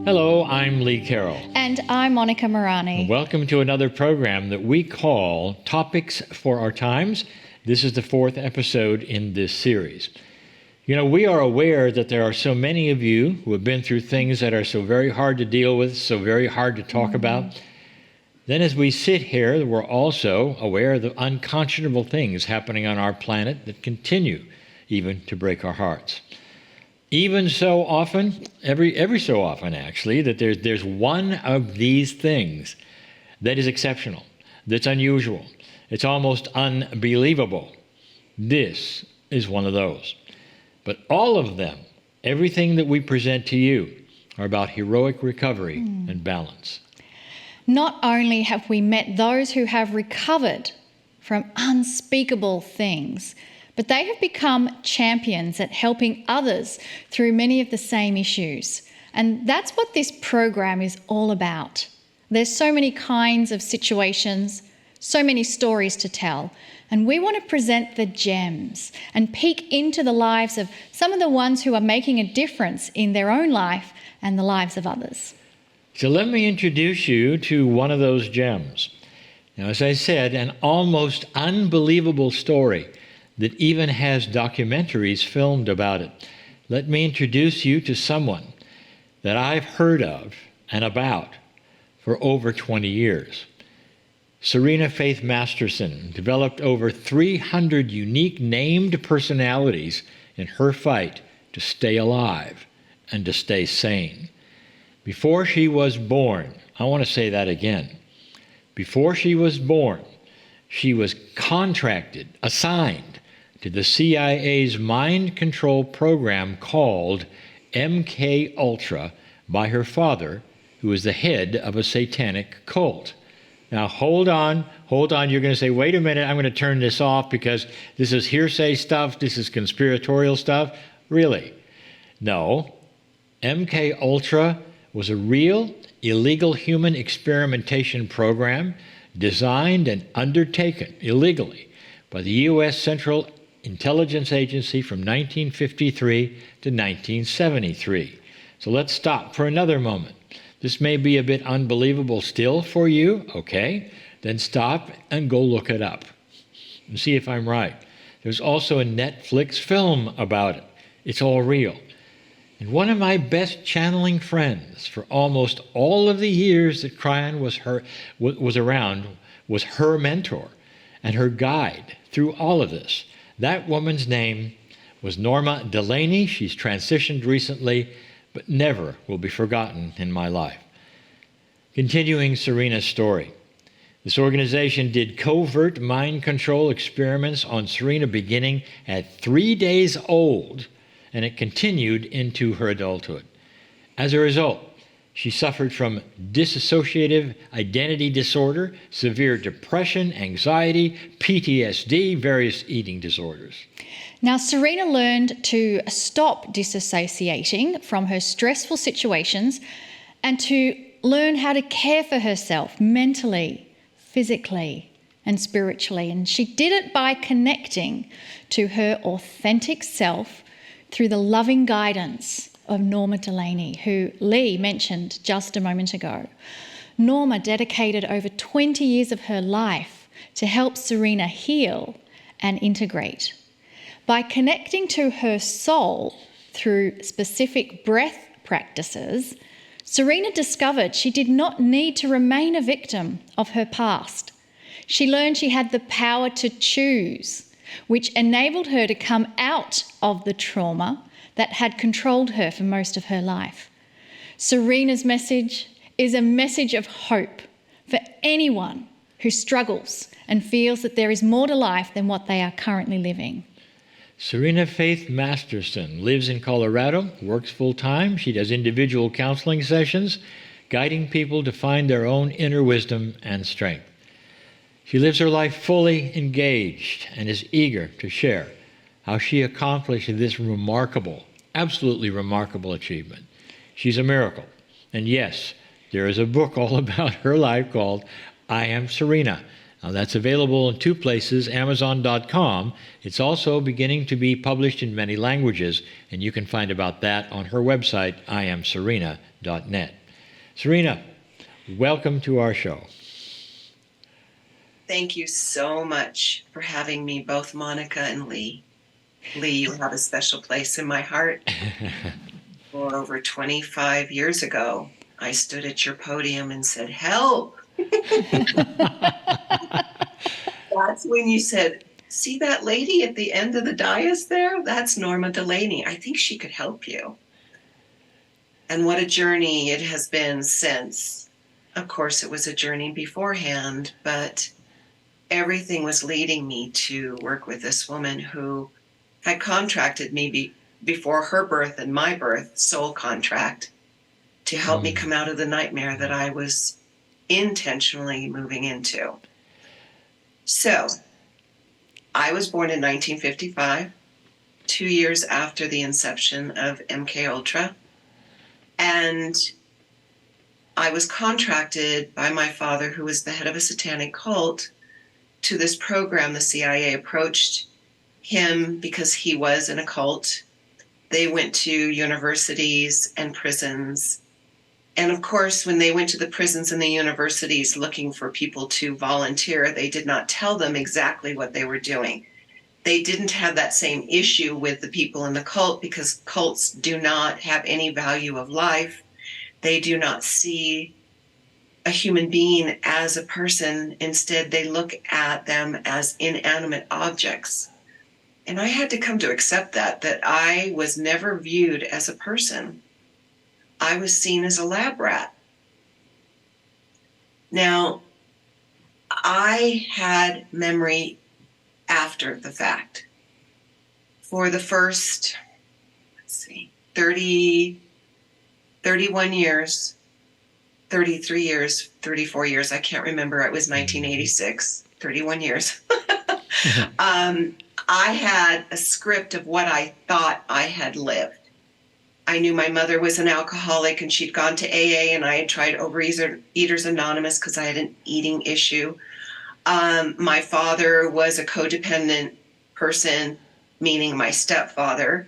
Hello, I'm Lee Carroll. And I'm Monika Muryani. Welcome to another program that we call Topics for Our Times. This is the 4th episode in this series. You know, we are aware that there are so many of you who have been through things that are so very hard to deal with, so very hard to talk about. Then as we sit here, we're also aware of the unconscionable things happening on our planet that continue even to break our hearts. Even so often, every so often actually, that there's one of these things that is exceptional, that's unusual, it's almost unbelievable. This is one of those. But all of them, everything that we present to you, are about heroic recovery and balance. Not only have we met those who have recovered from unspeakable things, but they have become champions at helping others through many of the same issues. And that's what this program is all about. There's so many kinds of situations, so many stories to tell, and we want to present the gems and peek into the lives of some of the ones who are making a difference in their own life and the lives of others. So let me introduce you to one of those gems. Now, as I said, an almost unbelievable story that even has documentaries filmed about it. Let me introduce you to someone that I've heard of and about for over 20 years. Serena Faith Masterson developed over 300 unique named personalities in her fight to stay alive and to stay sane. Before she was born, I want to say that again. Before she was born, she was contracted, assigned to the CIA's mind control program called MKUltra by her father, who was the head of a satanic cult. Now, hold on. You're going to say, wait a minute, I'm going to turn this off because this is hearsay stuff, this is conspiratorial stuff. Really? No. MKUltra was a real illegal human experimentation program designed and undertaken illegally by the U.S. Central Intelligence Agency from 1953 to 1973. So let's stop for another moment. This may be a bit unbelievable still for you, okay? Then stop and go look it up and see if I'm right. There's also a Netflix film about it. It's all real. And one of my best channeling friends for almost all of the years that Kryon was around was her mentor and her guide through all of this. That woman's name was Norma Delaney. She's transitioned recently, but never will be forgotten in my life. Continuing Serena's story, this organization did covert mind control experiments on Serena beginning at 3 days old, and it continued into her adulthood. As a result, she suffered from dissociative identity disorder, severe depression, anxiety, PTSD, various eating disorders. Now, Serena learned to stop disassociating from her stressful situations and to learn how to care for herself mentally, physically, and spiritually. And she did it by connecting to her authentic self through the loving guidance of Norma Delaney, who Lee mentioned just a moment ago. Norma dedicated over 20 years of her life to help Serena heal and integrate. By connecting to her soul through specific breath practices, Serena discovered she did not need to remain a victim of her past. She learned she had the power to choose, which enabled her to come out of the trauma that had controlled her for most of her life. Serena's message is a message of hope for anyone who struggles and feels that there is more to life than what they are currently living. Serena Faith Masterson lives in Colorado, works full-time. She does individual counseling sessions, guiding people to find their own inner wisdom and strength. She lives her life fully engaged and is eager to share how she accomplished this remarkable, absolutely remarkable achievement. She's a miracle. And yes, there is a book all about her life called I Am Serena, That's available in two places, Amazon.com. It's also beginning to be published in many languages, and you can find about that on her website, IamSerena.net. Serena, welcome to our show. Thank you so much for having me, both Monika and Lee. Lee, you have a special place in my heart. For over 25 years ago, I stood at your podium and said, "Help!" That's when you said, "See that lady at the end of the dais there? That's Norma Delaney. I think she could help you." And what a journey it has been since. Of course, it was a journey beforehand, but everything was leading me to work with this woman who had contracted me before her birth and my birth, soul contract, to help me come out of the nightmare that I was intentionally moving into. So, I was born in 1955, 2 years after the inception of MKUltra, and I was contracted by my father, who was the head of a satanic cult, to this program. The CIA approached him because he was in a cult. They went to universities and prisons. And of course, when they went to the prisons and the universities looking for people to volunteer, they did not tell them exactly what they were doing. They didn't have that same issue with the people in the cult because cults do not have any value of life. They do not see a human being as a person. Instead, they look at them as inanimate objects. And I had to come to accept that I was never viewed as a person. I was seen as a lab rat. Now, I had memory after the fact. For the first, 31 years, 33 years, 34 years, I can't remember, it was 1986, 31 years. I had a script of what I thought I had lived. I knew my mother was an alcoholic and she'd gone to AA, and I had tried Overeaters Anonymous because I had an eating issue. My father was a codependent person, meaning my stepfather.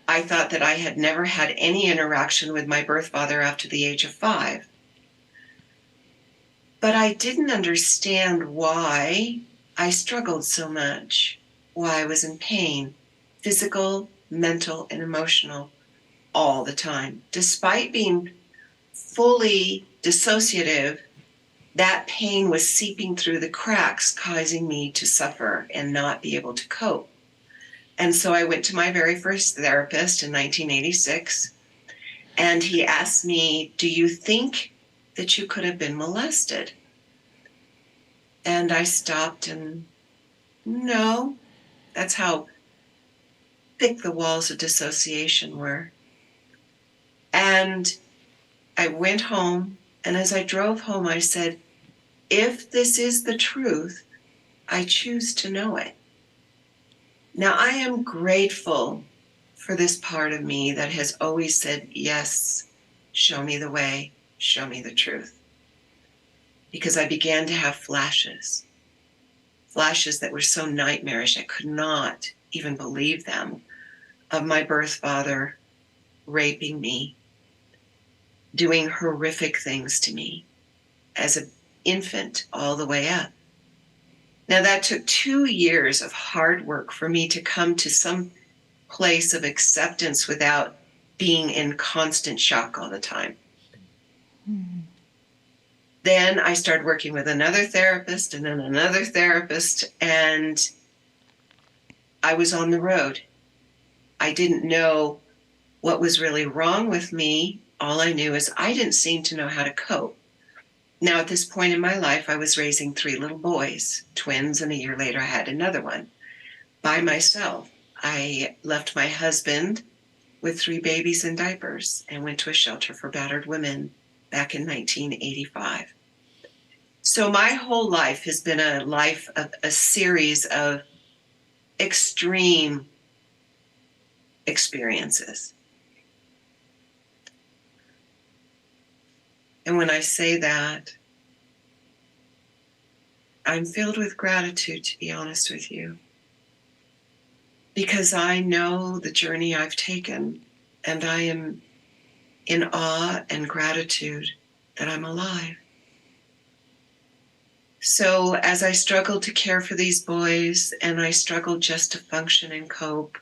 I thought that I had never had any interaction with my birth father after the age of 5. But I didn't understand why I struggled so much, why I was in pain, physical, mental, and emotional, all the time. Despite being fully dissociative, that pain was seeping through the cracks, causing me to suffer and not be able to cope. And so I went to my very first therapist in 1986, and he asked me, "Do you think that you could have been molested?" And I stopped and, no, that's how thick the walls of dissociation were. And I went home, and as I drove home, I said, if this is the truth, I choose to know it. Now, I am grateful for this part of me that has always said, yes, show me the way, show me the truth. Because I began to have flashes that were so nightmarish, I could not even believe them, of my birth father raping me, doing horrific things to me as an infant all the way up. Now, that took 2 years of hard work for me to come to some place of acceptance without being in constant shock all the time. Mm-hmm. Then I started working with another therapist and then another therapist, and I was on the road. I didn't know what was really wrong with me. All I knew is I didn't seem to know how to cope. Now, at this point in my life, I was raising 3 little boys, twins, and a year later I had another one by myself. I left my husband with 3 babies in diapers and went to a shelter for battered women back in 1985. So my whole life has been a life of a series of extreme experiences. And when I say that, I'm filled with gratitude, to be honest with you, because I know the journey I've taken, and I am in awe and gratitude that I'm alive. So as I struggled to care for these boys, and I struggled just to function and cope,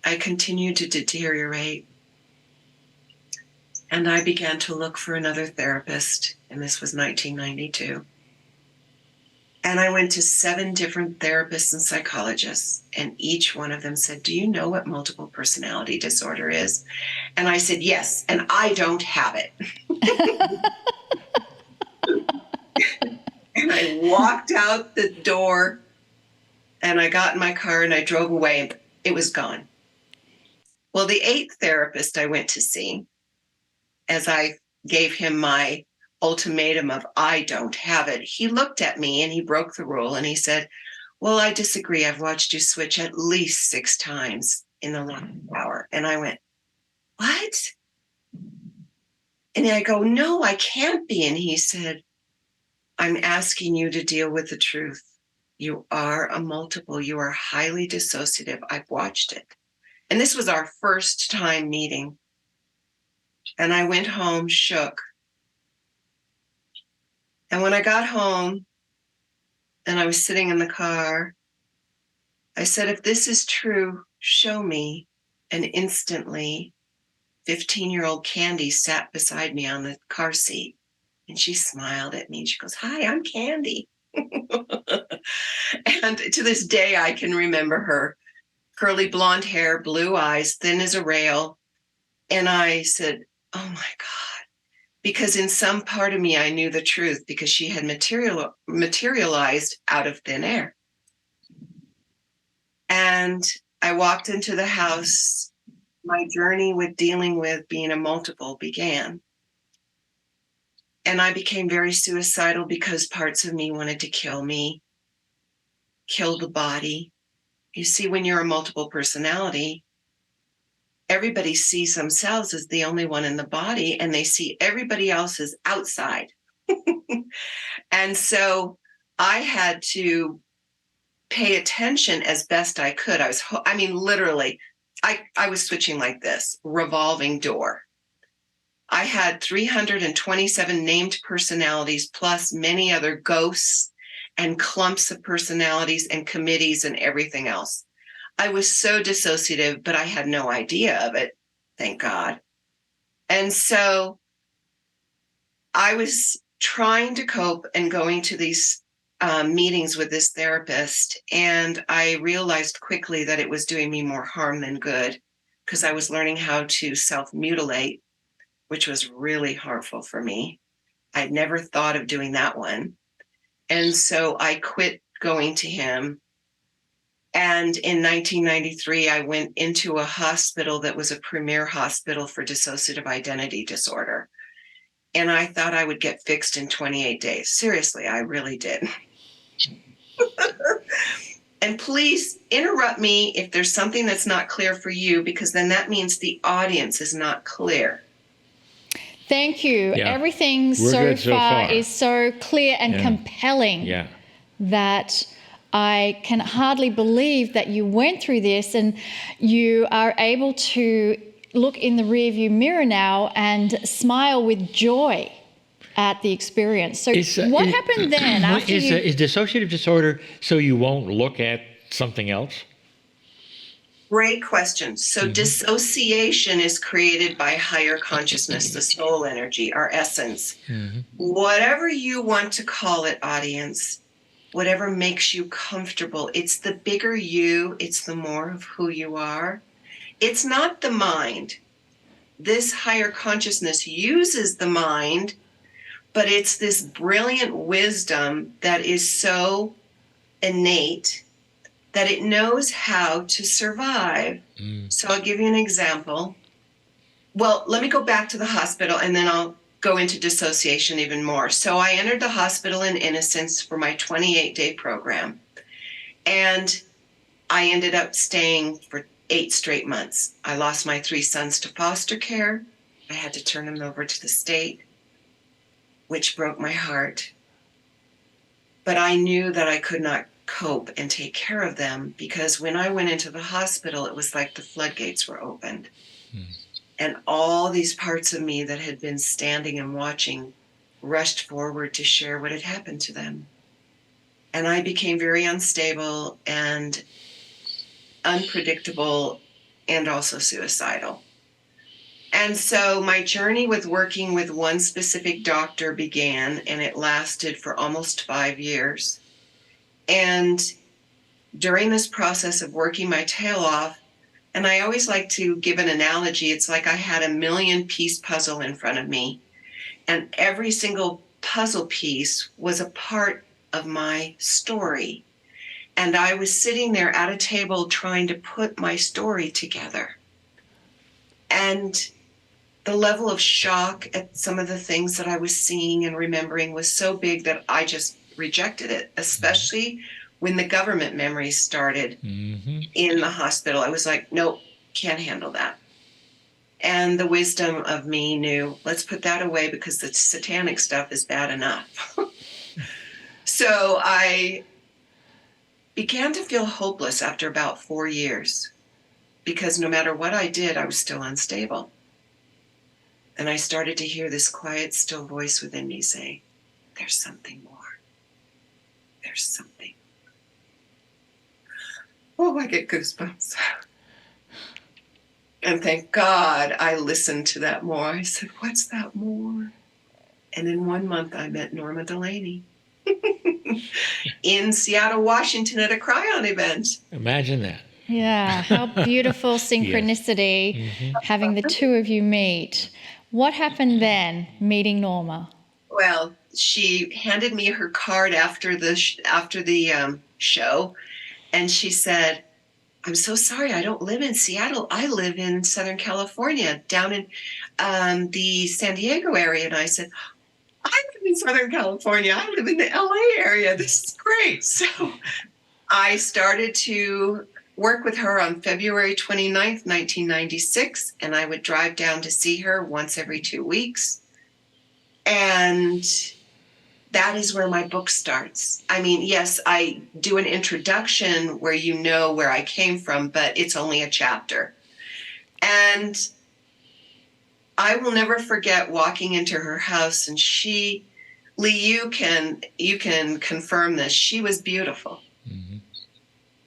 I continued to deteriorate. And I began to look for another therapist, and this was 1992. And I went to 7 different therapists and psychologists, and each one of them said, "Do you know what multiple personality disorder is?" And I said, "Yes, and I don't have it." And I walked out the door, and I got in my car, and I drove away, and it was gone. Well, the 8th therapist I went to see, as I gave him my ultimatum of I don't have it, he looked at me and he broke the rule and he said, "Well, I disagree. I've watched you switch at least 6 times in the last hour." And I went, "What?" And I go, "No, I can't be." And he said, "I'm asking you to deal with the truth. You are a multiple. You are highly dissociative. I've watched it." And this was our first time meeting. And I went home shook. And when I got home and I was sitting in the car, I said, "If this is true, show me." And instantly, 15-year-old Candy sat beside me on the car seat. And she smiled at me. She goes, "Hi, I'm Candy." And to this day, I can remember her. Curly blonde hair, blue eyes, thin as a rail. And I said, "Oh my God." Because in some part of me, I knew the truth, because she had materialized out of thin air. And I walked into the house. My journey with dealing with being a multiple began. And I became very suicidal because parts of me wanted to kill me, kill the body. You see, when you're a multiple personality, everybody sees themselves as the only one in the body, and they see everybody else as outside. And so I had to pay attention as best I could. Literally, I was switching like this, revolving door. I had 327 named personalities, plus many other ghosts and clumps of personalities and committees and everything else. I was so dissociative, but I had no idea of it, thank God. And so I was trying to cope and going to these meetings with this therapist, and I realized quickly that it was doing me more harm than good, because I was learning how to self-mutilate, which was really harmful for me. I'd never thought of doing that one. And so I quit going to him. And in 1993, I went into a hospital that was a premier hospital for dissociative identity disorder. And I thought I would get fixed in 28 days. Seriously, I really did. And please interrupt me if there's something that's not clear for you, because then that means the audience is not clear. Thank you. Yeah. Everything We're so good so far. is so clear and compelling that I can hardly believe that you went through this and you are able to look in the rearview mirror now and smile with joy at the experience. So what happened then after Is dissociative disorder so you won't look at something else? Great question. So dissociation is created by higher consciousness, the soul energy, our essence. Whatever you want to call it, audience, whatever makes you comfortable. It's the bigger you. It's the more of who you are. It's not the mind. This higher consciousness uses the mind, but it's this brilliant wisdom that is so innate that it knows how to survive. So I'll give you an example. Well, let me go back to the hospital, and then I'll go into dissociation even more. So I entered the hospital in innocence for my 28-day program. And I ended up staying for 8 straight months. I lost my 3 sons to foster care. I had to turn them over to the state, which broke my heart. But I knew that I could not cope and take care of them, because when I went into the hospital, it was like the floodgates were opened. And all these parts of me that had been standing and watching rushed forward to share what had happened to them. And I became very unstable and unpredictable and also suicidal. And so my journey with working with one specific doctor began, and it lasted for almost 5 years. And during this process of working my tail off, and I always like to give an analogy, it's like I had a 1,000,000-piece puzzle in front of me, and every single puzzle piece was a part of my story. And I was sitting there at a table trying to put my story together. And the level of shock at some of the things that I was seeing and remembering was so big that I just rejected it, especially when the government memories started in the hospital. I was like, nope, can't handle that. And the wisdom of me knew, let's put that away, because the satanic stuff is bad enough. So I began to feel hopeless after about 4 years, because no matter what I did, I was still unstable. And I started to hear this quiet, still voice within me say, there's something more. There's something. Oh, I get goosebumps. And thank God I listened to that more. I said, what's that more? And in 1 month, I met Norma Delaney in Seattle, Washington at a Kryon event. Imagine that. Yeah, how beautiful synchronicity having the two of you meet. What happened then, meeting Norma? Well, she handed me her card after the show, and she said, I'm so sorry, I don't live in Seattle. I live in Southern California, down in the San Diego area. And I said, I live in Southern California. I live in the LA area. This is great. So I started to work with her on February 29th, 1996, and I would drive down to see her once every 2 weeks. And that is where my book starts. I mean, yes, I do an introduction where you know where I came from, but it's only a chapter. And I will never forget walking into her house, and she, Lee, you can confirm this. She was beautiful.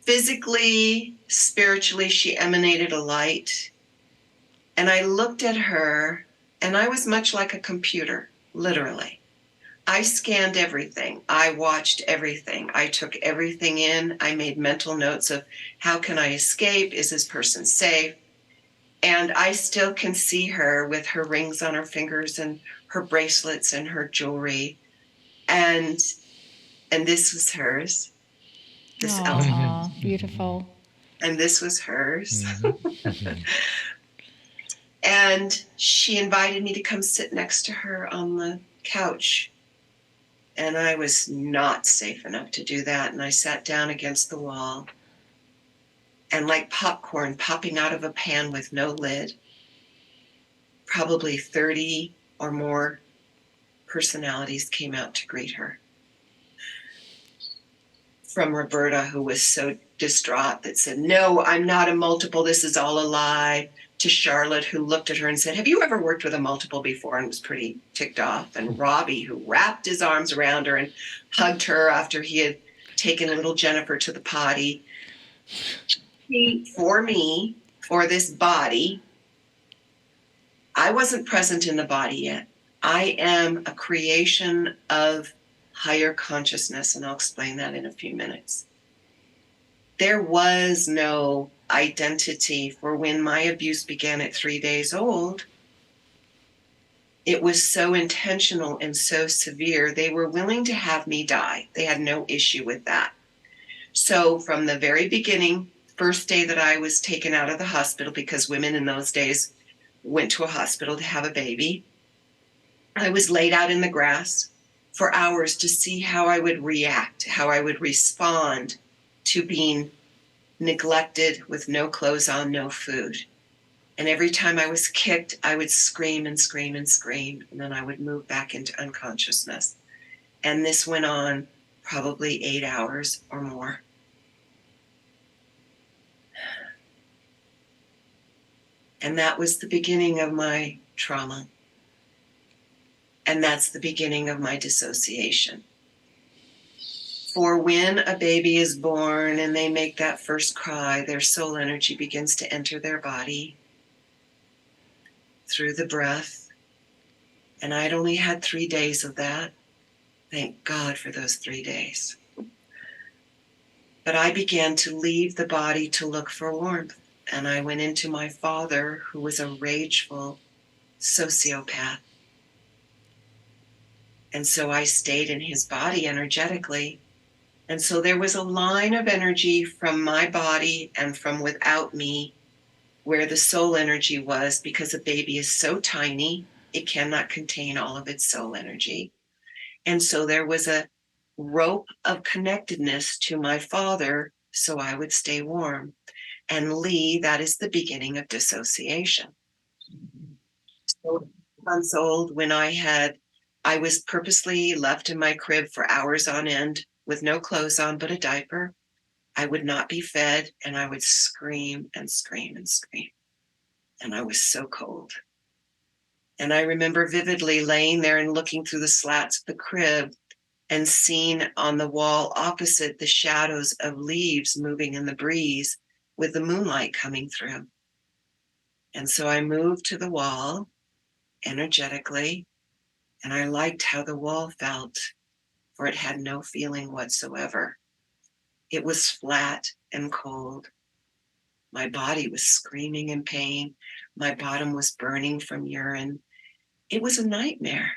Physically, spiritually, she emanated a light. And I looked at her, and I was much like a computer, literally. I scanned everything. I watched everything. I took everything in. I made mental notes of how can I escape? Is this person safe? And I still can see her with her rings on her fingers and her bracelets and her jewelry. And this was hers. This Oh, beautiful. And this was hers. And she invited me to come sit next to her on the couch. And I was not safe enough to do that. And I sat down against the wall. And like popcorn popping out of a pan with no lid, probably 30 or more personalities came out to greet her. From Roberta, who was so distraught that said, no, I'm not a multiple. This is all a lie. To Charlotte, who looked at her and said, have you ever worked with a multiple before? And was pretty ticked off. And Robbie, who wrapped his arms around her and hugged her after he had taken little Jennifer to the potty. For me, for this body, I wasn't present in the body yet. I am a creation of higher consciousness, and I'll explain that in a few minutes. There was no identity for when my abuse began at 3 days old. It was so intentional and so severe. They were willing to have me die. They had no issue with that. So from the very beginning, first day that I was taken out of the hospital, because women in those days went to a hospital to have a baby, I was laid out in the grass for hours to see how I would react, how I would respond to being neglected with no clothes on, no food. And every time I was kicked, I would scream and scream and scream, and then I would move back into unconsciousness. And this went on probably 8 hours or more. And that was the beginning of my trauma. And that's the beginning of my dissociation. For when a baby is born and they make that first cry, their soul energy begins to enter their body through the breath. And I'd only had 3 days of that. Thank God for those 3 days. But I began to leave the body to look for warmth. And I went into my father, who was a rageful sociopath. And so I stayed in his body energetically. And so there was a line of energy from my body and from without me where the soul energy was, because a baby is so tiny, it cannot contain all of its soul energy. And so there was a rope of connectedness to my father, so I would stay warm. And Lee, that is the beginning of dissociation. So, months old, when I was purposely left in my crib for hours on end with no clothes on but a diaper. I would not be fed, and I would scream and scream and scream. And I was so cold. And I remember vividly laying there and looking through the slats of the crib and seeing on the wall opposite the shadows of leaves moving in the breeze with the moonlight coming through. And so I moved to the wall energetically, and I liked how the wall felt, for it had no feeling whatsoever. It was flat and cold. My body was screaming in pain. My bottom was burning from urine. It was a nightmare.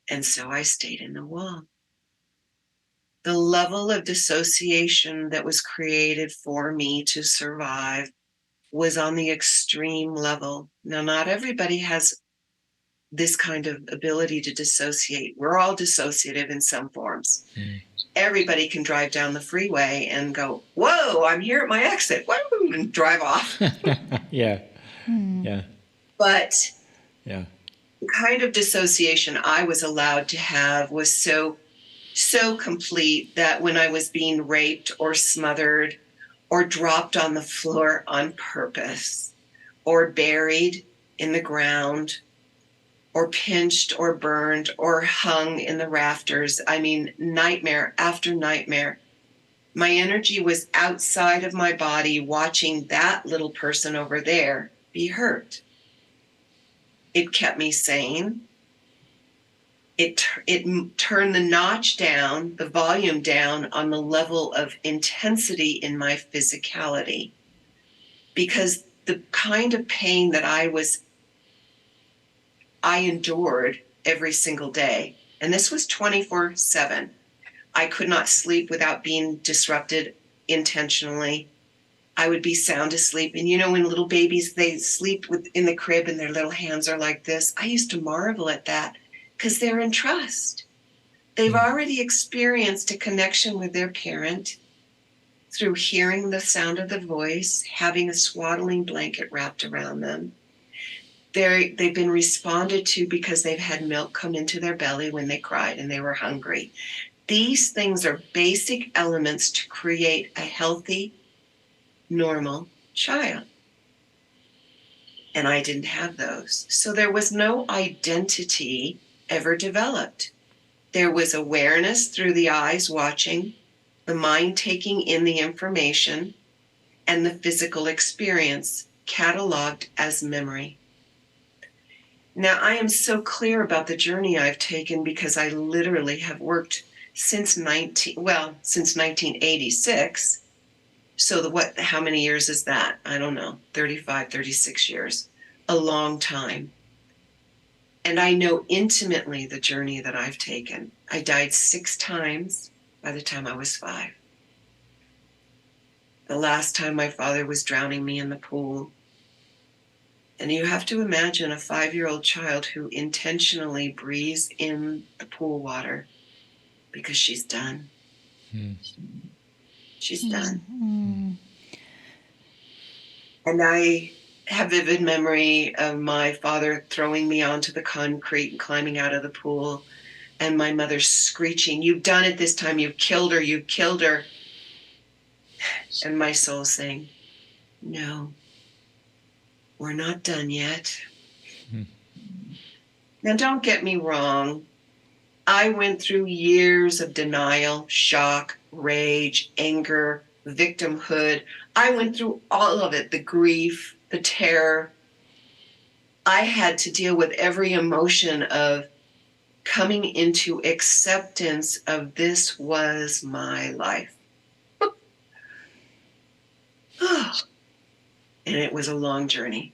And so I stayed in the wall. The level of dissociation that was created for me to survive was on the extreme level. Now, not everybody has this kind of ability to dissociate. We're all dissociative in some forms. Everybody can drive down the freeway and go, whoa, I'm here at my exit, whoa, and drive off. Yeah. Yeah. But Yeah. the kind of dissociation I was allowed to have was so complete that when I was being raped or smothered or dropped on the floor on purpose or buried in the ground or pinched or burned or hung in the rafters, I mean, nightmare after nightmare. My energy was outside of my body watching that little person over there be hurt. It kept me sane. It turned the notch down, the volume down on the level of intensity in my physicality, because the kind of pain that I endured every single day, and this was 24/7. I could not sleep without being disrupted intentionally. I would be sound asleep. And you know, when little babies, they sleep in the crib and their little hands are like this. I used to marvel at that because they're in trust. They've already experienced a connection with their parent through hearing the sound of the voice, having a swaddling blanket wrapped around them. They've been responded to because they've had milk come into their belly when they cried and they were hungry. These things are basic elements to create a healthy, normal child. And I didn't have those. So there was no identity ever developed. There was awareness through the eyes watching, the mind taking in the information, and the physical experience cataloged as memory. Now, I am so clear about the journey I've taken because I literally have worked since 1986. So how many years is that? I don't know, 35, 36 years, a long time. And I know intimately the journey that I've taken. I died 6 times by the time I was 5. The last time my father was drowning me in the pool. And you have to imagine a 5-year-old child who intentionally breathes in the pool water because she's done. She's done. And I have vivid memory of my father throwing me onto the concrete and climbing out of the pool, And my mother screeching, "You've done it this time. You've killed her. You've killed her." And my soul saying, "No, we're not done yet." Now, don't get me wrong. I went through years of denial, shock, rage, anger, victimhood. I went through all of it, the grief, the terror. I had to deal with every emotion of coming into acceptance of this was my life. And it was a long journey.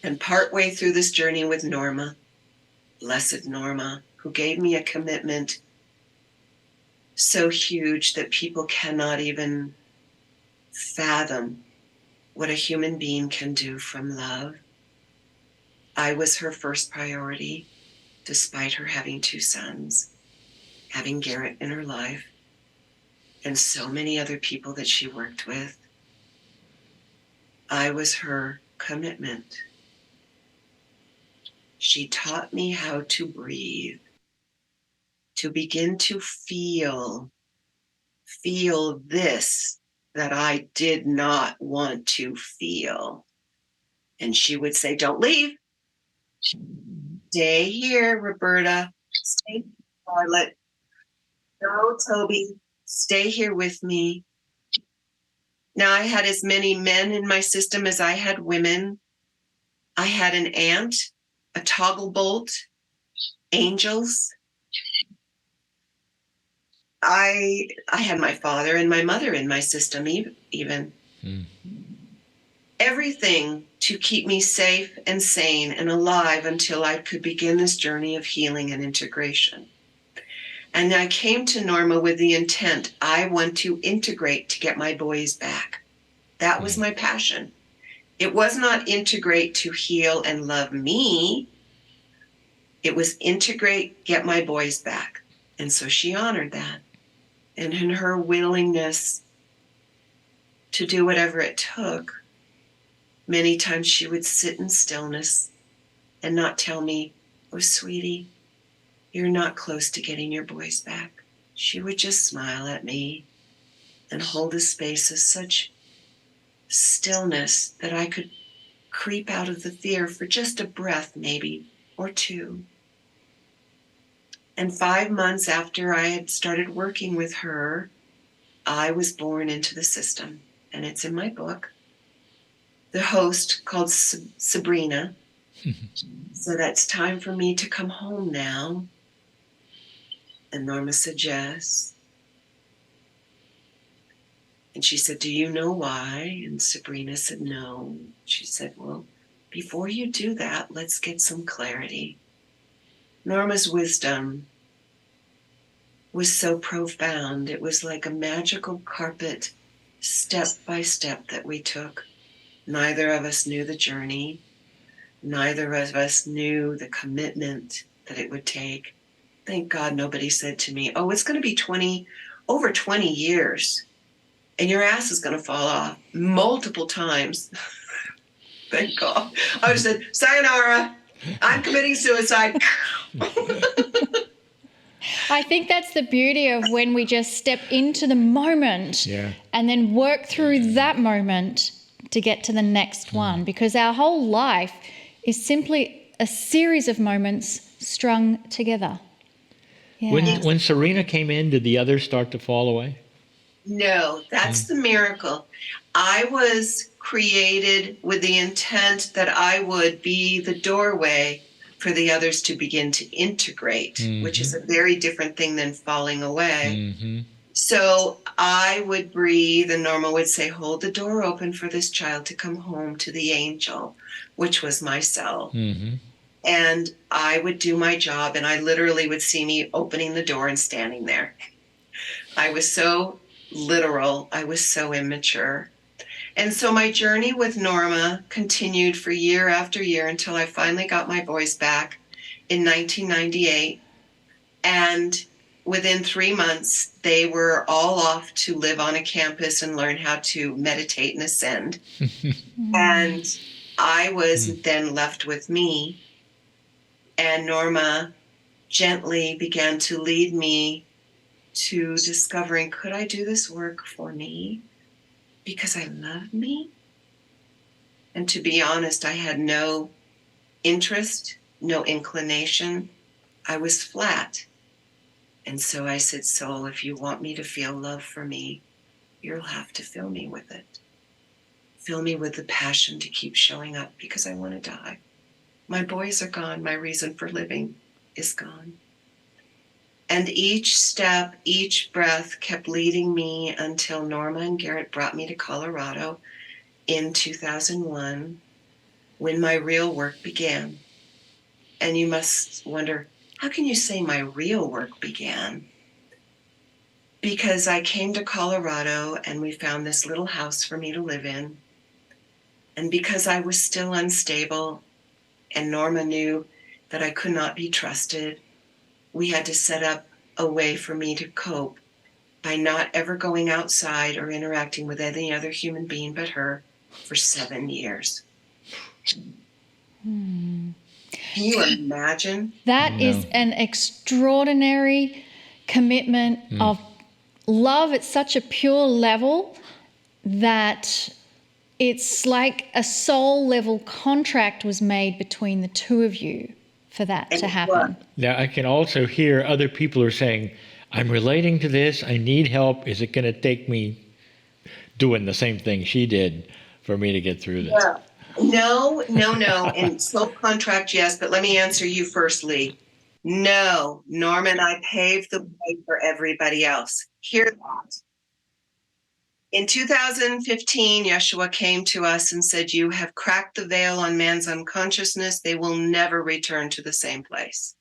And partway through this journey with Norma, blessed Norma, who gave me a commitment so huge that people cannot even fathom what a human being can do from love. I was her first priority, despite her having 2 sons, having Garrett in her life, and so many other people that she worked with. I was her commitment. She taught me how to breathe, to begin to feel this that I did not want to feel. And she would say, "Don't leave. Stay here, Roberta. Stay here, Charlotte. No, Toby. Stay here with me." Now, I had as many men in my system as I had women. I had an aunt, a toggle bolt, angels. I had my father and my mother in my system even. Everything to keep me safe and sane and alive until I could begin this journey of healing and integration. And I came to Norma with the intent, I want to integrate to get my boys back. That was my passion. It was not integrate to heal and love me. It was integrate, get my boys back. And so she honored that. And in her willingness to do whatever it took, many times she would sit in stillness and not tell me, "Oh, sweetie, you're not close to getting your boys back." She would just smile at me and hold a space of such stillness that I could creep out of the fear for just a breath, maybe, or 2. And 5 months after I had started working with her, I was born into the system. And it's in my book. The host called Sabrina. So that's time for me to come home now. And Norma said yes. And she said, "Do you know why?" And Sabrina said no. She said, "Well, before you do that, let's get some clarity." Norma's wisdom was so profound. It was like a magical carpet, step by step, that we took. Neither of us knew the journey. Neither of us knew the commitment that it would take. Thank God nobody said to me, "Oh, it's going to be over 20 years, and your ass is going to fall off multiple times." Thank God. I would have said, "Sayonara, I'm committing suicide." I think that's the beauty of when we just step into the moment and then work through that moment to get to the next one, because our whole life is simply a series of moments strung together. Yeah. When Serena came in, did the others start to fall away? No, that's the miracle. I was created with the intent that I would be the doorway for the others to begin to integrate, which is a very different thing than falling away. So I would breathe, and Norma would say, "Hold the door open for this child to come home to the angel," which was myself. And I would do my job, and I literally would see me opening the door and standing there. I was so literal. I was so immature. And so my journey with Norma continued for year after year until I finally got my boys back in 1998. And within 3 months, they were all off to live on a campus and learn how to meditate and ascend. And I was then left with me And Norma gently began to lead me to discovering, could I do this work for me because I love me? And to be honest, I had no interest, no inclination. I was flat. And so I said, Soul, if you want me to feel love for me, you'll have to fill me with it. Fill me with the passion to keep showing up because I want to die. My boys are gone. My reason for living is gone. And each step, each breath kept leading me until Norma and Garrett brought me to Colorado in 2001, when my real work began. And you must wonder, how can you say my real work began? Because I came to Colorado and we found this little house for me to live in. And because I was still unstable and Norma knew that I could not be trusted, we had to set up a way for me to cope by not ever going outside or interacting with any other human being but her for 7 years. Can you imagine? That is an extraordinary commitment of love at such a pure level that it's like a soul level contract was made between the two of you for that to happen. Now, I can also hear other people are saying, I'm relating to this. I need help. Is it going to take me doing the same thing she did for me to get through this? Yeah. No. In soul contract, yes, but let me answer you first, Lee. No, Norma and I paved the way for everybody else. Hear that. In 2015, Yeshua came to us and said, you have cracked the veil on man's unconsciousness. They will never return to the same place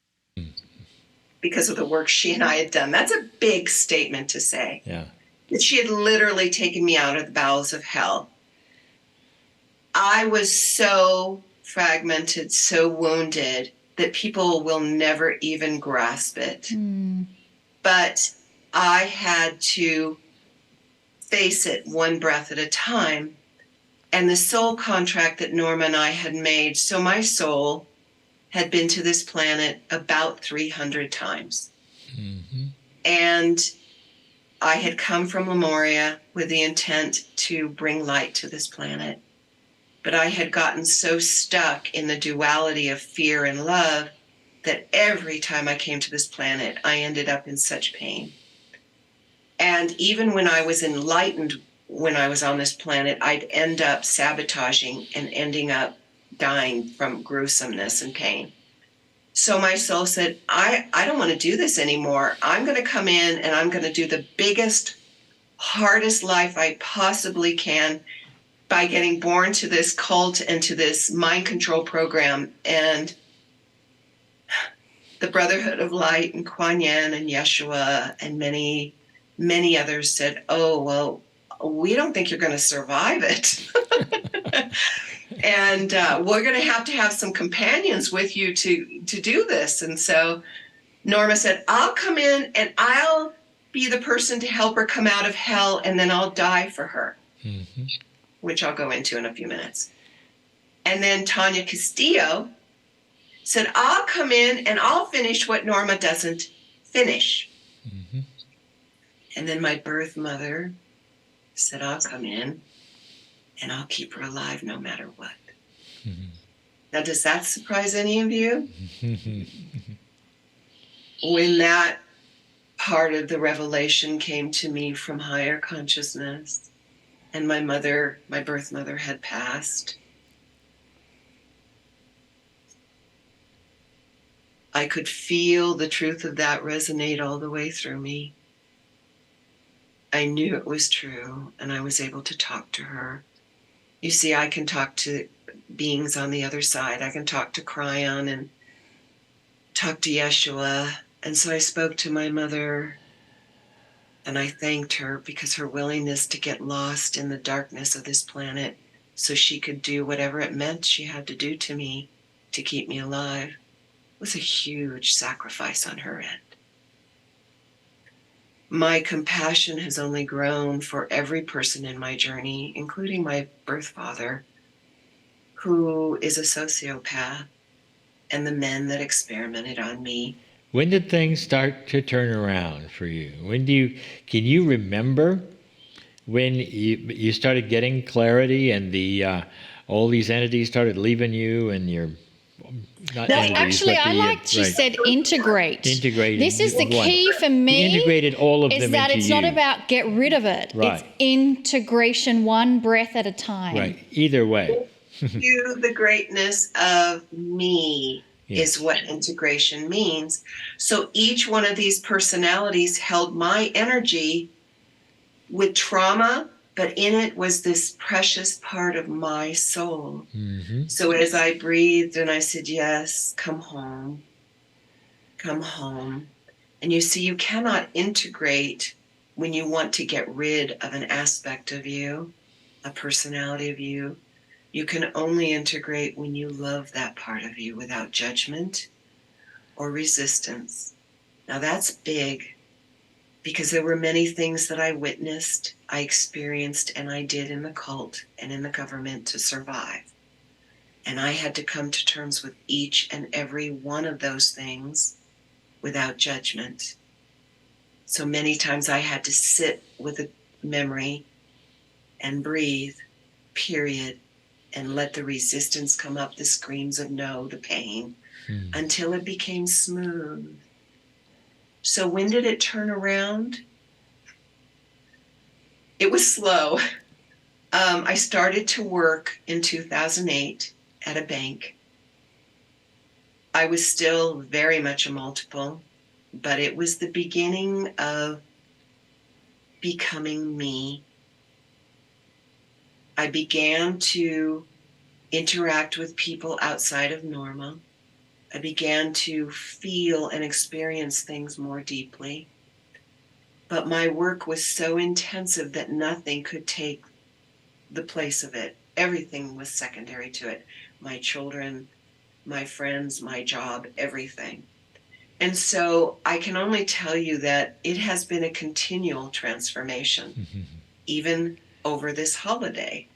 because of the work she and I had done. That's a big statement to say. Yeah. That she had literally taken me out of the bowels of hell. I was so fragmented, so wounded that people will never even grasp it. But I had to face it one breath at a time. And the soul contract that Norma and I had made, so my soul had been to this planet about 300 times. And I had come from Lemuria with the intent to bring light to this planet. But I had gotten so stuck in the duality of fear and love that every time I came to this planet, I ended up in such pain. And even when I was enlightened, when I was on this planet, I'd end up sabotaging and ending up dying from gruesomeness and pain. So my soul said, I don't want to do this anymore. I'm going to come in and I'm going to do the biggest, hardest life I possibly can by getting born to this cult and to this mind control program. And the Brotherhood of Light and Kuan Yin and Yeshua and many, many others said, oh, well, we don't think you're going to survive it. And we're going to have some companions with you to do this. And so Norma said, I'll come in and I'll be the person to help her come out of hell, and then I'll die for her, which I'll go into in a few minutes. And then Tanya Castillo said, I'll come in and I'll finish what Norma doesn't finish. And then my birth mother said, I'll come in and I'll keep her alive no matter what. Now, does that surprise any of you? When that part of the revelation came to me from higher consciousness, and my birth mother had passed, I could feel the truth of that resonate all the way through me. I knew it was true, and I was able to talk to her. You see, I can talk to beings on the other side. I can talk to Kryon and talk to Yeshua. And so I spoke to my mother, and I thanked her because her willingness to get lost in the darkness of this planet so she could do whatever it meant she had to do to me to keep me alive was a huge sacrifice on her end. My compassion has only grown for every person in my journey, including my birth father, who is a sociopath and the men that experimented on me. When did things start to turn around for you? Can you remember when you started getting clarity and all these entities started leaving you and your not Well, entities, actually, but I liked she said integrate. Integrated. This is the One. key for me. You integrated all of is them that into it's you. not about get rid of it. Right. It's integration, one breath at a time. Right. Either way. To the greatness of me Yes. is what integration means. So each one of these personalities held my energy with trauma, but in it was this precious part of my soul. Mm-hmm. So as I breathed and I said, yes, come home, come home. And you see, you cannot integrate when you want to get rid of an aspect of you, a personality of you. You can only integrate when you love that part of you without judgment or resistance. Now that's big, because there were many things that I witnessed, I experienced, and I did in the cult and in the government to survive. And I had to come to terms with each and every one of those things without judgment. So many times I had to sit with a memory and breathe, period, and let the resistance come up, the screams of no, the pain, until it became smooth. So when did it turn around? It was slow. I started to work in 2008 at a bank. I was still very much a multiple, but it was the beginning of becoming me. I began to interact with people outside of Norma. I began to feel and experience things more deeply. But my work was so intensive that nothing could take the place of it. Everything was secondary to it. My children, my friends, my job, everything. And so I can only tell you that it has been a continual transformation, even over this holiday.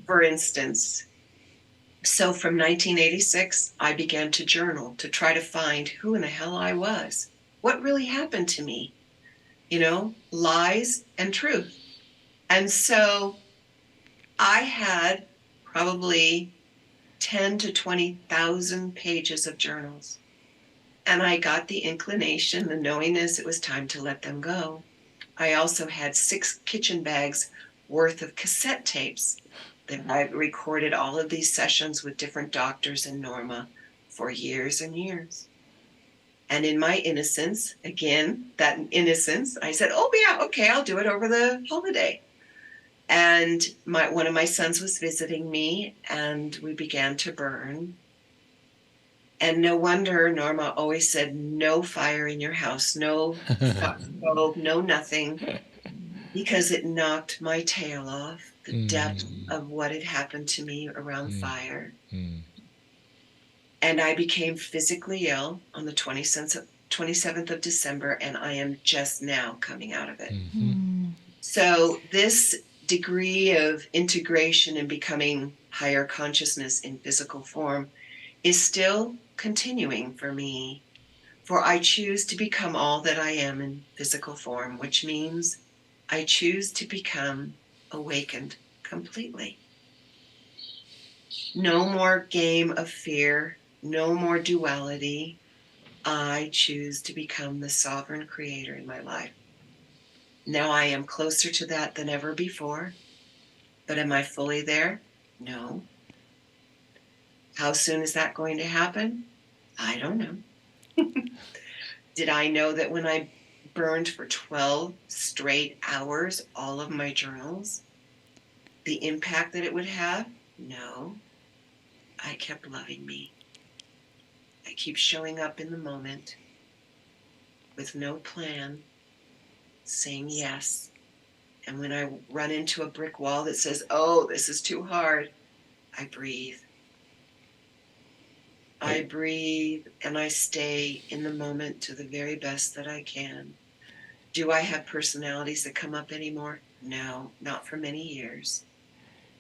For instance, so from 1986, I began to journal to try to find who in the hell I was. What really happened to me? You know, lies and truth. And so I had probably 10 to 20,000 pages of journals. And I got the inclination, the knowingness it was time to let them go. I also had 6 kitchen bags worth of cassette tapes that I recorded all of these sessions with different doctors in Norma for years and years. And in my innocence, again, that innocence, I said, oh yeah, okay, I'll do it over the holiday. And one of my sons was visiting me, and we began to burn. And no wonder Norma always said, no fire in your house, no stove, no nothing, because it knocked my tail off, the depth of what had happened to me around fire. And I became physically ill on the 27th of December, and I am just now coming out of it. So this degree of integration and becoming higher consciousness in physical form is still continuing for me, for I choose to become all that I am in physical form, which means I choose to become awakened completely. No more game of fear, no more duality. I choose to become the sovereign creator in my life. Now I am closer to that than ever before, but am I fully there? No. How soon is that going to happen? I don't know. Did I know that when I burned for 12 straight hours all of my journals, the impact that it would have? No. I kept loving me. I keep showing up in the moment with no plan, saying yes. And when I run into a brick wall that says, oh, this is too hard, I breathe. I breathe and I stay in the moment to the very best that I can. Do I have personalities that come up anymore? No, not for many years.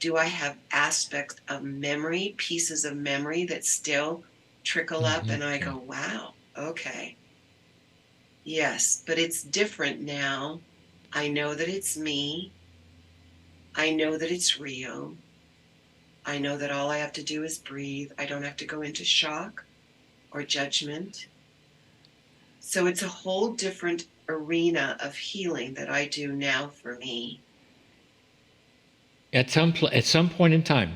Do I have aspects of memory, pieces of memory that still trickle up and I go, wow, okay. Yes, but it's different now. I know that it's me. I know that it's real. I know that all I have to do is breathe. I don't have to go into shock or judgment. So it's a whole different arena of healing that I do now for me. At some point in time,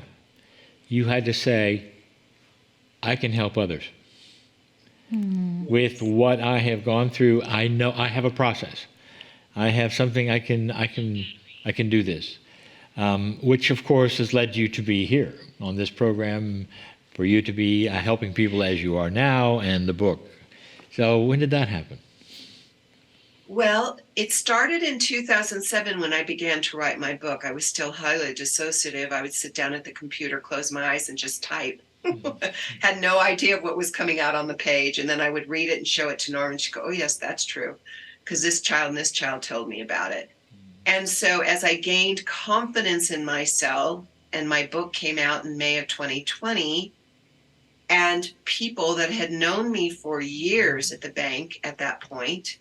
you had to say, I can help others. With what I have gone through, I know I have a process. I have something I can do this, which of course has led you to be here on this program, for you to be helping people as you are now, and the book. So when did that happen? Well, it started in 2007 when I began to write my book. I was still highly dissociative. I would sit down at the computer, close my eyes, and just type. Had no idea of what was coming out on the page. And then I would read it and show it to Norma, and she'd go, oh, yes, that's true, because this child and this child told me about it. And so as I gained confidence in myself, and my book came out in May of 2020, and people that had known me for years at the bank at that point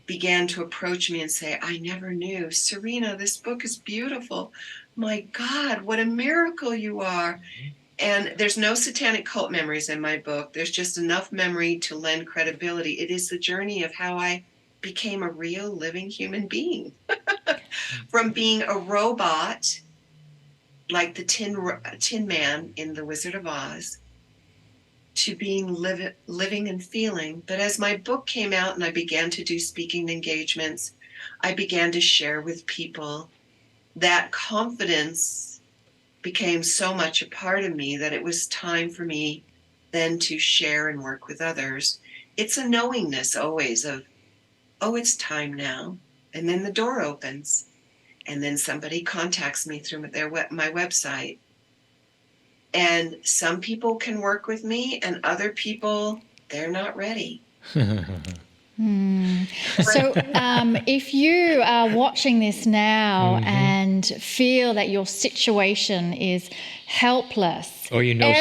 began to approach me and say, I never knew. Serena, this book is beautiful. My God, what a miracle you are. And there's no satanic cult memories in my book. There's just enough memory to lend credibility. It is the journey of how I became a real living human being. From being a robot, like the Tin Man in The Wizard of Oz, to being living and feeling. But as my book came out and I began to do speaking engagements, I began to share with people. That confidence became so much a part of me that it was time for me then to share and work with others. It's a knowingness always of, oh, it's time now. And then the door opens. And then somebody contacts me through my website. And some people can work with me, and other people, they're not ready. So if you are watching this now and feel that your situation is helpless, or you know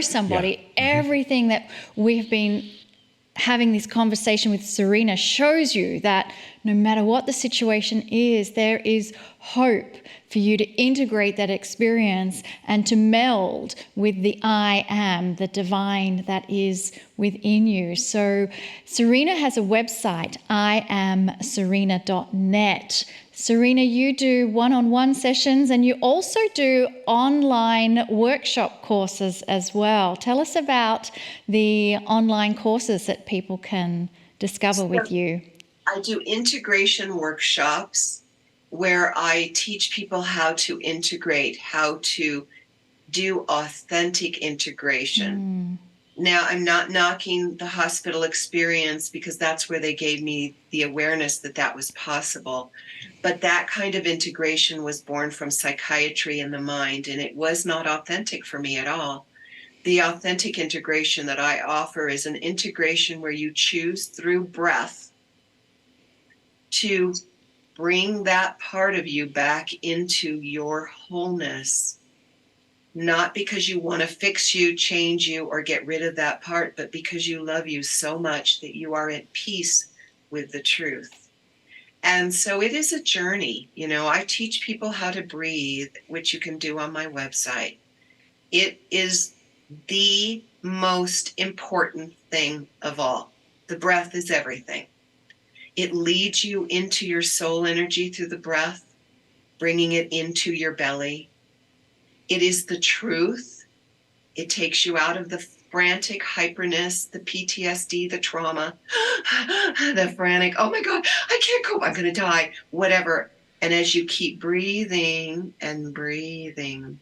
somebody, everything that we've been having this conversation with Serena shows you that no matter what the situation is, there is hope for you to integrate that experience and to meld with the I am, the divine that is within you. So Serena has a website, iamserena.net. Serena, you do one-on-one sessions and you also do online workshop courses as well. Tell us about the online courses that people can discover with you. I do integration workshops where I teach people how to integrate, how to do authentic integration. Now, I'm not knocking the hospital experience because that's where they gave me the awareness that that was possible. But that kind of integration was born from psychiatry and the mind, and it was not authentic for me at all. The authentic integration that I offer is an integration where you choose through breath to bring that part of you back into your wholeness. Not because you want to fix you, change you, or get rid of that part, but because you love you so much that you are at peace with the truth. And so it is a journey. You know, I teach people how to breathe, which you can do on my website. It is the most important thing of all. The breath is everything. It leads you into your soul energy through the breath, bringing it into your belly. It is the truth. It takes you out of the frantic hyperness, the PTSD, the trauma, the frantic, oh my God, I can't cope, I'm going to die, whatever. And as you keep breathing and breathing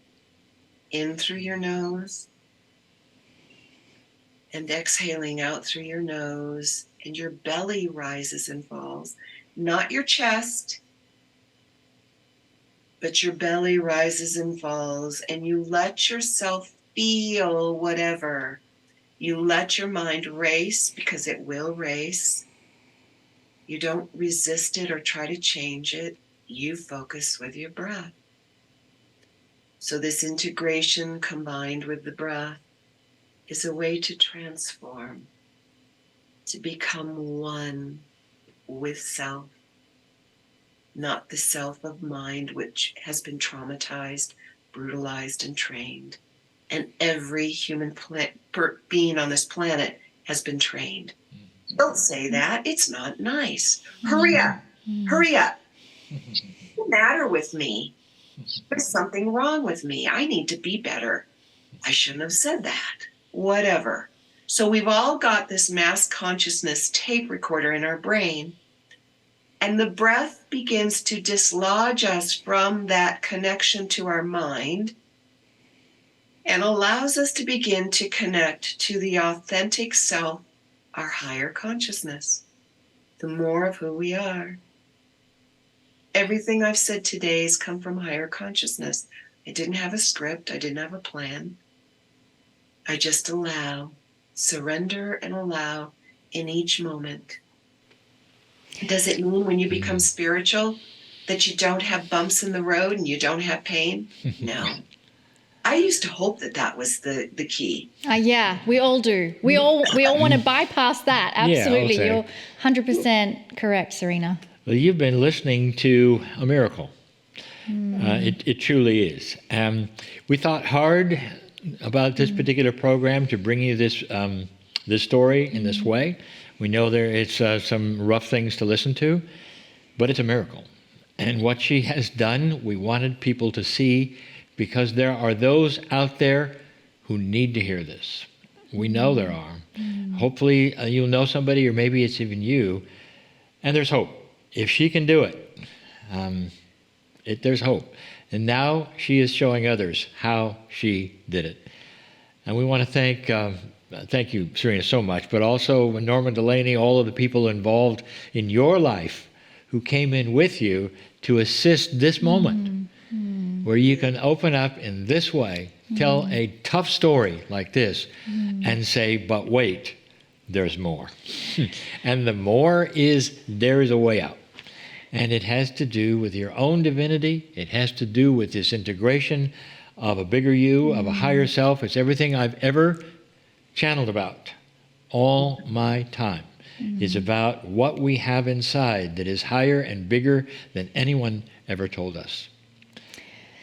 in through your nose and exhaling out through your nose, and your belly rises and falls, not your chest, but your belly rises and falls, and you let yourself feel whatever. You let your mind race, because it will race. You don't resist it or try to change it. You focus with your breath. So this integration combined with the breath is a way to transform, to become one with self, not the self of mind, which has been traumatized, brutalized, and trained. And every human being on this planet has been trained. Don't say that. It's not nice. Hurry up. Hurry up. What's the matter with me? There's something wrong with me. I need to be better. I shouldn't have said that. Whatever. So we've all got this mass consciousness tape recorder in our brain, and the breath begins to dislodge us from that connection to our mind and allows us to begin to connect to the authentic self, our higher consciousness, the more of who we are. Everything I've said today has come from higher consciousness. I didn't have a script. I didn't have a plan. I just surrender and allow in each moment. Does it mean when you become spiritual that you don't have bumps in the road and you don't have pain? No. I used to hope that was the key. Yeah, we all do. We all want to bypass that. Absolutely. Yeah, You're 100% correct, Serena. Well, you've been listening to a miracle. It truly is. We thought hard about this particular program to bring you this story in this way. We know it's some rough things to listen to, but it's a miracle. And what she has done, we wanted people to see, because there are those out there who need to hear this. We know there are. Hopefully you'll know somebody, or maybe it's even you, and there's hope. If she can do it, there's hope. And now she is showing others how she did it. And we want to thank you, Serena, so much, but also Norma Delaney, all of the people involved in your life who came in with you to assist this moment where you can open up in this way, tell a tough story like this, and say, but wait, there's more. And the more is there is a way out. And it has to do with your own divinity. It has to do with this integration of a bigger you, of a higher self. It's everything I've ever channeled about all my time. It's about what we have inside that is higher and bigger than anyone ever told us.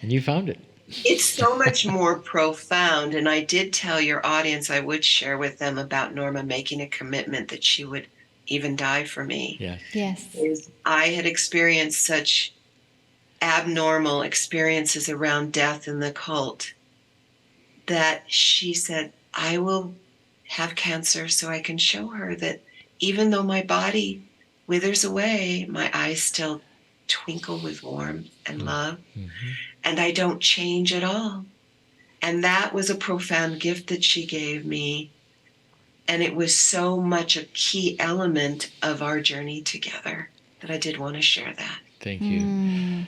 And you found it. It's so much more profound. And I did tell your audience I would share with them about Norma making a commitment that she would even die for me. Yes. I had experienced such abnormal experiences around death in the cult that she said, I will have cancer so I can show her that even though my body withers away, my eyes still twinkle with warmth and love, and I don't change at all. And that was a profound gift that she gave me. And it was so much a key element of our journey together that I did want to share that. Thank you.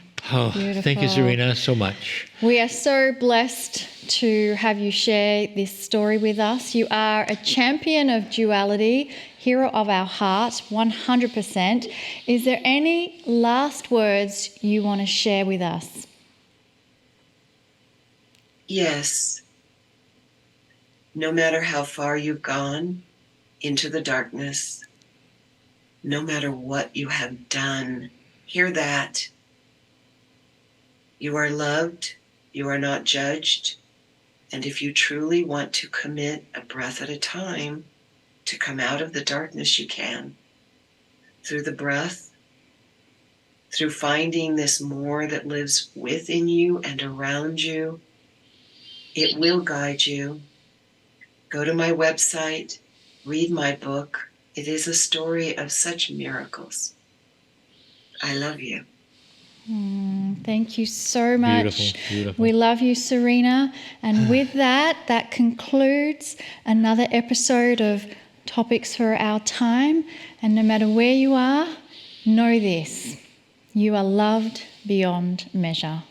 Beautiful. Thank you, Serena, so much. We are so blessed to have you share this story with us. You are a champion of duality, hero of our heart, 100%. Is there any last words you want to share with us? Yes. No matter how far you've gone into the darkness, no matter what you have done, hear that. You are loved, you are not judged, and if you truly want to commit a breath at a time to come out of the darkness, you can. Through the breath, through finding this more that lives within you and around you, it will guide you. Go to my website, read my book. It is a story of such miracles. I love you. Thank you so much. Beautiful. We love you, Serena. And with that concludes another episode of Topics for Our Time. And no matter where you are, know this: you are loved beyond measure.